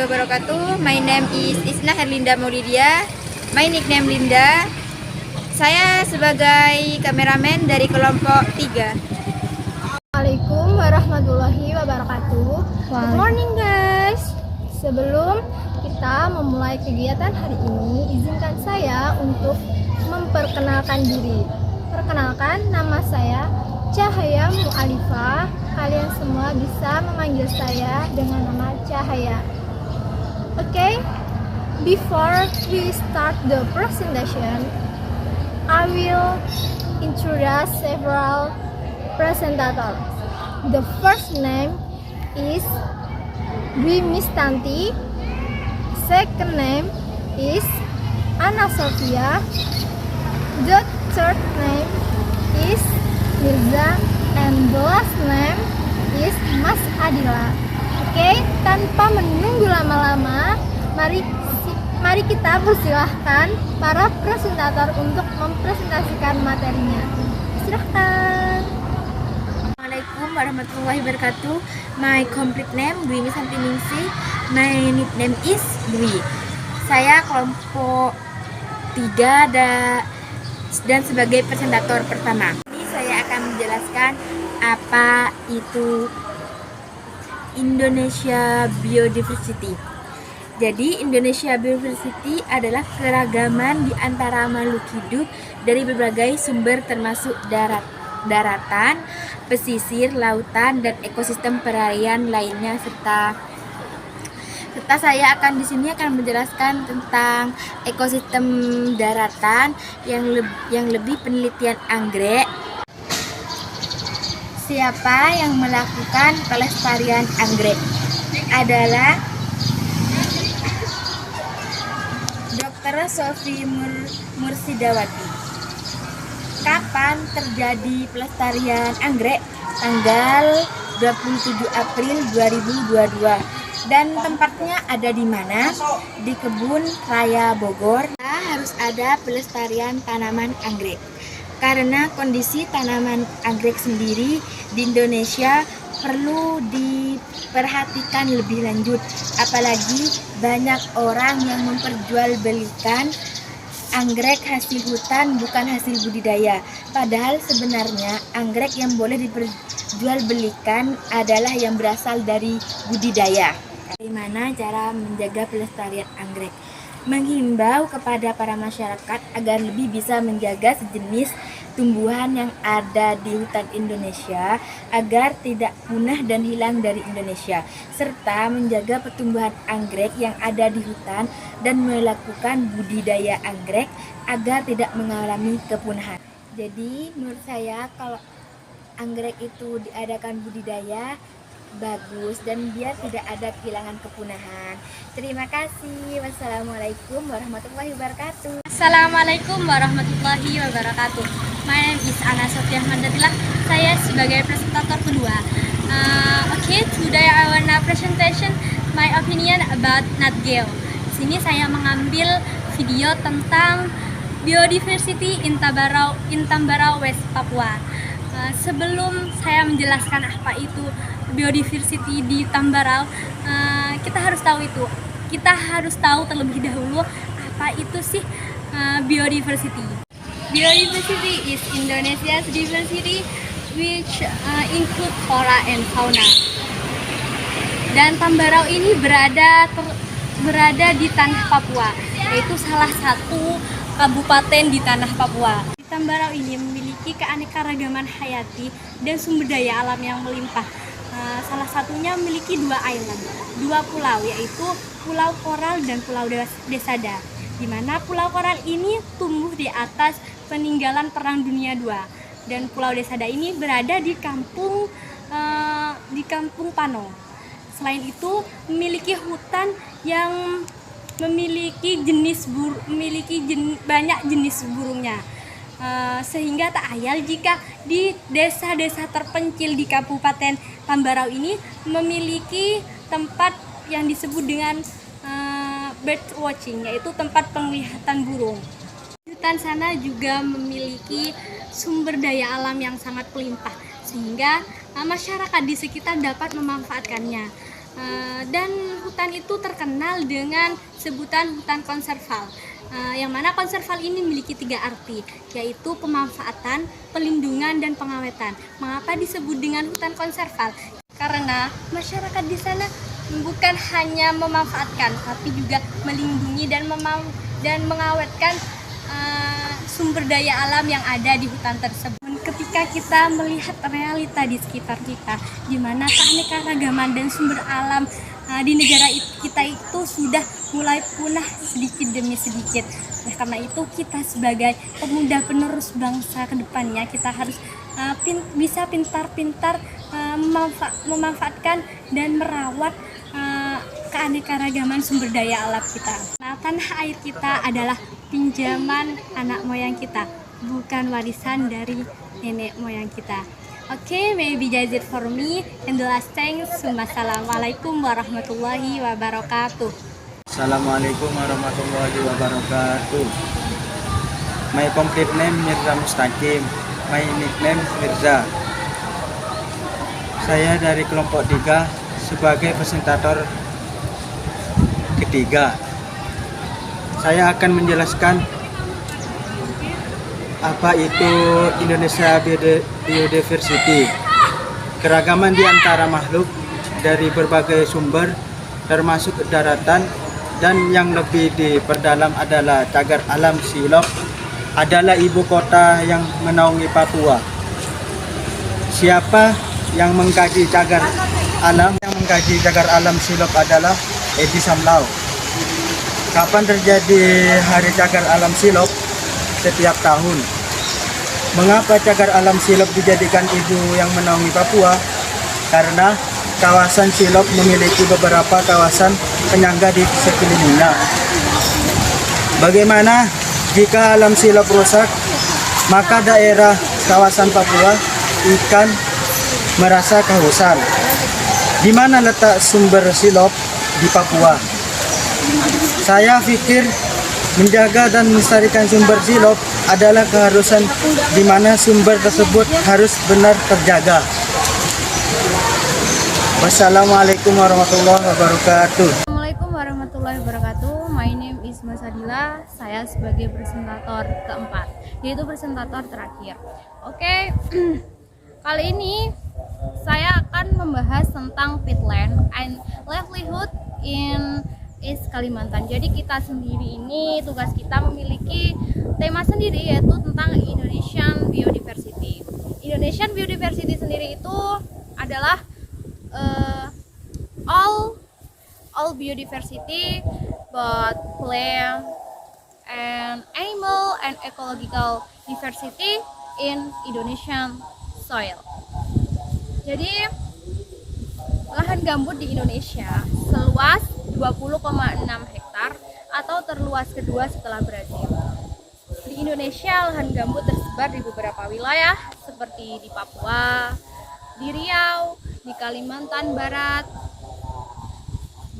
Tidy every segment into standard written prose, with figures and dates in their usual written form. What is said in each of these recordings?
wabarakatuh. My name is Isna Herlinda Maulidia. My nickname Linda. Saya sebagai kameramen dari kelompok 3. Assalamualaikum warahmatullahi wabarakatuh. Good morning guys. Sebelum kita memulai kegiatan hari ini, izinkan saya untuk memperkenalkan diri. Perkenalkan, nama saya Cahaya Mu'alifah. Kalian semua bisa memanggil saya dengan nama Cahaya. Okay? Before we start the presentation, I will introduce several presentators. The first name is Dwi Mistanti. Second name is Anna Sofia. The third name is Mirza, and the last name is Mas Adila. Oke, tanpa menunggu lama-lama, mari kita persilahkan para presentator untuk mempresentasikan materinya. Silahkan. Assalamualaikum warahmatullahi wabarakatuh. My complete name Dwi Misanti Ningsih. My nickname is Dwi. Saya kelompok 3 dan sebagai presentator pertama. Ini saya akan menjelaskan apa itu Indonesia Biodiversity. Jadi Indonesia Biodiversity adalah keragaman di antara makhluk hidup dari berbagai sumber termasuk daratan, pesisir, lautan, dan ekosistem perairan lainnya serta saya akan di sini akan menjelaskan tentang ekosistem daratan yang lebih penelitian anggrek. Siapa yang melakukan pelestarian anggrek? Adalah Dr. Sofi Mursidawati. Kapan terjadi pelestarian anggrek? Tanggal 27 April 2022. Dan tempatnya ada di mana? Di Kebun Raya Bogor. Harus ada pelestarian tanaman anggrek. Karena kondisi tanaman anggrek sendiri di Indonesia perlu diperhatikan lebih lanjut. Apalagi banyak orang yang memperjualbelikan anggrek hasil hutan bukan hasil budidaya. Padahal sebenarnya anggrek yang boleh diperjualbelikan adalah yang berasal dari budidaya. Bagaimana cara menjaga pelestarian anggrek? Menghimbau kepada para masyarakat agar lebih bisa menjaga sejenis tumbuhan yang ada di hutan Indonesia agar tidak punah dan hilang dari Indonesia, serta menjaga pertumbuhan anggrek yang ada di hutan dan melakukan budidaya anggrek agar tidak mengalami kepunahan. Jadi menurut saya kalau anggrek itu diadakan budidaya bagus dan biar tidak ada kehilangan kepunahan. Terima kasih. Wassalamualaikum warahmatullahi wabarakatuh. Assalamualaikum warahmatullahi wabarakatuh. My name is Anna Sofia Mandatilah. Saya sebagai presentator kedua. Today I wanna presentation my opinion about Nat Geo. Di sini saya mengambil video tentang biodiversity in Tambarau, West Papua. Sebelum saya menjelaskan apa itu biodiversity di Tambarau, kita harus tahu terlebih dahulu apa itu sih biodiversity. Biodiversity is Indonesia's diversity which include flora and fauna. Dan Tambarau ini berada di tanah Papua, yaitu salah satu kabupaten di tanah Papua. Tambarau ini memiliki keanekaragaman hayati dan sumber daya alam yang melimpah. Salah satunya memiliki 2 island, 2 pulau, yaitu Pulau Koral dan Pulau Desada. Di mana Pulau Koral ini tumbuh di atas peninggalan Perang Dunia II, dan Pulau Desada ini berada di kampung Pano. Selain itu memiliki hutan yang memiliki banyak jenis burungnya. Sehingga tak ayal jika di desa-desa terpencil di Kabupaten Tambarau ini memiliki tempat yang disebut dengan bird watching, yaitu tempat penglihatan burung. Hutan sana juga memiliki sumber daya alam yang sangat melimpah, sehingga masyarakat di sekitar dapat memanfaatkannya. Dan hutan itu terkenal dengan sebutan hutan konserval. Yang mana konserval ini memiliki 3 arti, yaitu pemanfaatan, pelindungan, dan pengawetan. Mengapa disebut dengan hutan konserval? Karena masyarakat di sana bukan hanya memanfaatkan, tapi juga melindungi dan mengawetkan sumber daya alam yang ada di hutan tersebut. Ketika kita melihat realita di sekitar kita, di mana keanekaragaman dan sumber alam di negara kita itu sudah mulai punah sedikit demi sedikit. Oleh karena itu, kita sebagai pemuda penerus bangsa ke depannya, kita harus bisa pintar-pintar memanfaatkan dan merawat keanekaragaman sumber daya alam kita. Nah, tanah air kita adalah pinjaman anak moyang kita, bukan warisan dari nenek moyang kita. Okay, maybe that's it for me. And the last thing, Wassalamualaikum warahmatullahi wabarakatuh. Assalamualaikum warahmatullahi wabarakatuh. My complete name Mirza Mustaqim. My nickname Mirza. Saya dari kelompok 3 sebagai presentator ketiga. Saya akan menjelaskan apa itu Indonesia Biodiversity. Keragaman di antara makhluk dari berbagai sumber termasuk daratan, dan yang lebih diperdalam adalah cagar alam Silop adalah ibu kota yang menaungi Papua. Siapa yang mengkaji cagar alam? Yang mengkaji cagar alam Silop adalah Edi Samlau. Kapan terjadi Hari Cagar Alam Silop? Setiap tahun. Mengapa cagar alam Silop dijadikan ibu yang menaungi Papua? Karena kawasan Silop memiliki beberapa kawasan penyangga di sekelilingnya. Bagaimana jika alam Silop rusak? Maka daerah kawasan Papua ikan merasa kehausan. Di mana letak sumber Silop? Di Papua. Saya pikir menjaga dan melestarikan sumber Silop adalah keharusan, di mana sumber tersebut harus benar terjaga. Wassalamualaikum warahmatullahi wabarakatuh. Assalamualaikum warahmatullahi wabarakatuh. My name is Mas Adila. Saya sebagai presentator keempat, yaitu presentator terakhir. Oke, kali ini saya akan membahas tentang peatland and livelihood in East Kalimantan. Jadi kita sendiri ini, tugas kita memiliki tema sendiri, yaitu tentang Indonesian Biodiversity. Indonesian Biodiversity sendiri itu adalah all biodiversity, but plant and animal and ecological diversity in Indonesian soil. Jadi lahan gambut di Indonesia seluas 20,6 hektar atau terluas kedua setelah Brazil. Di Indonesia, lahan gambut tersebar di beberapa wilayah seperti di Papua, di Riau, di Kalimantan Barat,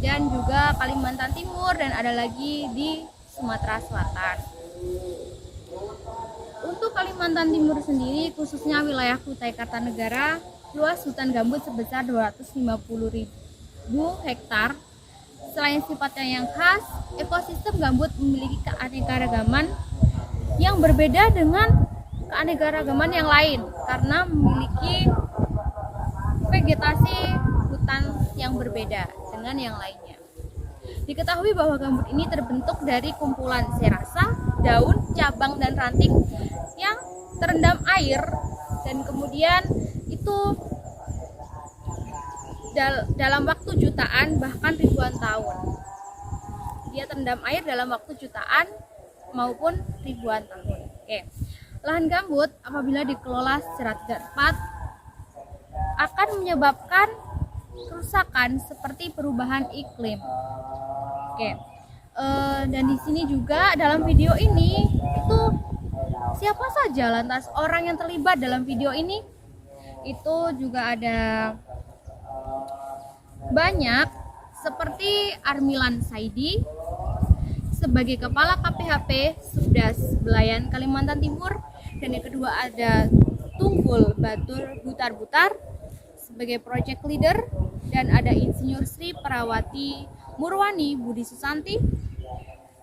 dan juga Kalimantan Timur, dan ada lagi di Sumatera Selatan. Untuk Kalimantan Timur sendiri, khususnya wilayah Kutai Kartanegara, luas hutan gambut sebesar 250.000 hektar. Selain sifatnya yang khas, ekosistem gambut memiliki keanekaragaman yang berbeda dengan keanekaragaman yang lain karena memiliki vegetasi hutan yang berbeda dengan yang lainnya. Diketahui bahwa gambut ini terbentuk dari kumpulan serasa, daun, cabang, dan ranting yang terendam air, dan kemudian itu dalam waktu jutaan bahkan ribuan tahun. Dia terendam air dalam waktu jutaan maupun ribuan tahun. Oke. Lahan gambut apabila dikelola secara tidak tepat akan menyebabkan kerusakan seperti perubahan iklim. Oke. Dan di sini juga dalam video ini itu siapa saja lantas orang yang terlibat dalam video ini? Itu juga ada banyak, seperti Armilan Saidi sebagai Kepala KPHP Subdas Belayan Kalimantan Timur, dan yang kedua ada Tunggul Batur Butar-Butar sebagai Project Leader, dan ada Insinyur Sri Perawati Murwani Budi Susanti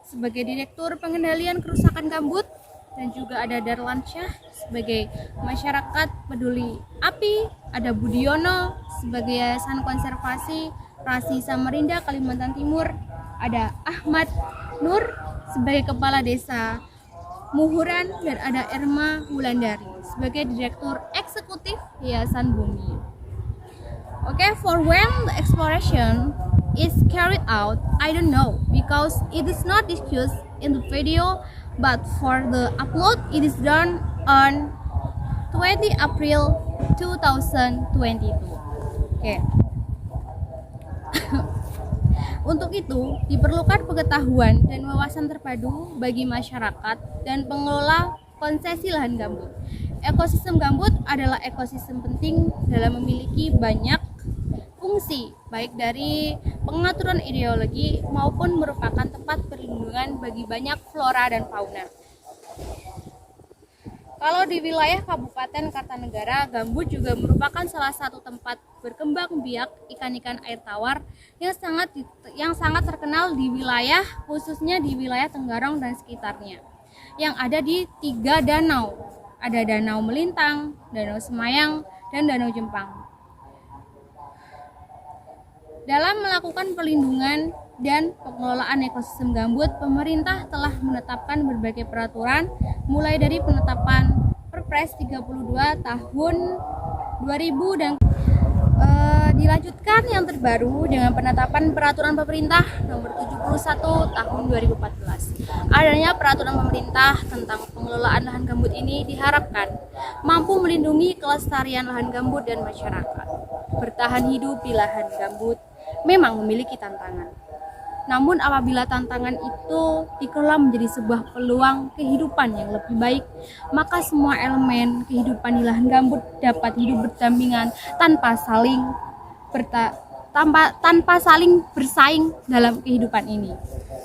sebagai Direktur Pengendalian Kerusakan Gambut, dan juga ada Darlan Syah sebagai Masyarakat Peduli Api, ada Budiono sebagai Yayasan Konservasi Rasi Samarinda Kalimantan Timur, ada Ahmad Nur sebagai Kepala Desa Muhuran, dan ada Erma Wulandari sebagai Direktur Eksekutif Yayasan Bumi. Okay, for when the exploration is carried out, I don't know because it is not discussed in the video, but for the upload it is done on 20 April 2022. Okay. Untuk itu, diperlukan pengetahuan dan wawasan terpadu bagi masyarakat dan pengelola konsesi lahan gambut. Ekosistem gambut adalah ekosistem penting dalam memiliki banyak fungsi, baik dari pengaturan ideologi maupun merupakan tempat perlindungan bagi banyak flora dan fauna. Kalau di wilayah Kabupaten Kartanegara, gambut juga merupakan salah satu tempat berkembang biak ikan-ikan air tawar yang sangat terkenal di wilayah, khususnya di wilayah Tenggarong dan sekitarnya, yang ada di 3 danau. Ada Danau Melintang, Danau Semayang, dan Danau Jempang. Dalam melakukan perlindungan dan pengelolaan ekosistem gambut, pemerintah telah menetapkan berbagai peraturan, mulai dari penetapan Perpres 32 tahun 2000 dan dilanjutkan yang terbaru dengan penetapan Peraturan Pemerintah Nomor 71 Tahun 2014. Adanya peraturan pemerintah tentang pengelolaan lahan gambut ini diharapkan mampu melindungi kelestarian lahan gambut dan masyarakat. Bertahan hidup di lahan gambut memang memiliki tantangan. Namun apabila tantangan itu dikelola menjadi sebuah peluang kehidupan yang lebih baik, maka semua elemen kehidupan di lahan gambut dapat hidup berdampingan tanpa saling bersaing dalam kehidupan ini.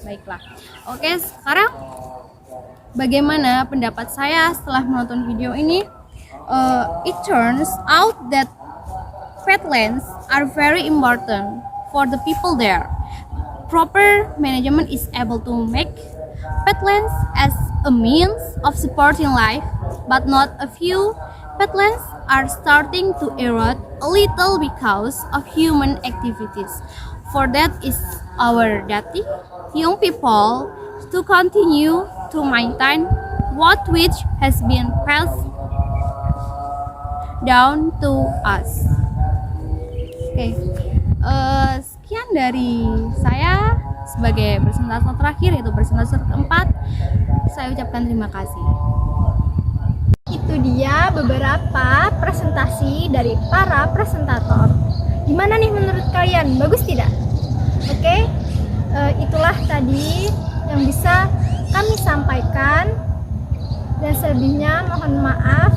Baiklah. Oke, sekarang bagaimana pendapat saya setelah menonton video ini? It turns out that wetlands are very important for the people there. Proper management is able to make wetlands as a means of supporting life, but not a few wetlands are starting to erode a little because of human activities. For that is our duty, young people, to continue to maintain what which has been passed down to us. Oke. Sekian dari saya sebagai presentator terakhir, yaitu presentator keempat. Saya ucapkan terima kasih. Itu dia beberapa presentasi dari para presentator. Gimana nih menurut kalian? Bagus tidak? Oke, itulah tadi yang bisa kami sampaikan, dan selebihnya mohon maaf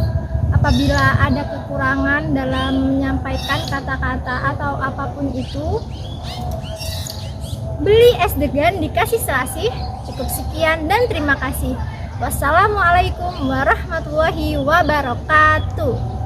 apabila ada kekurangan dalam menyampaikan kata-kata atau apapun itu. Beli es degan dikasih selasih. Cukup sekian dan terima kasih. Wassalamualaikum warahmatullahi wabarakatuh.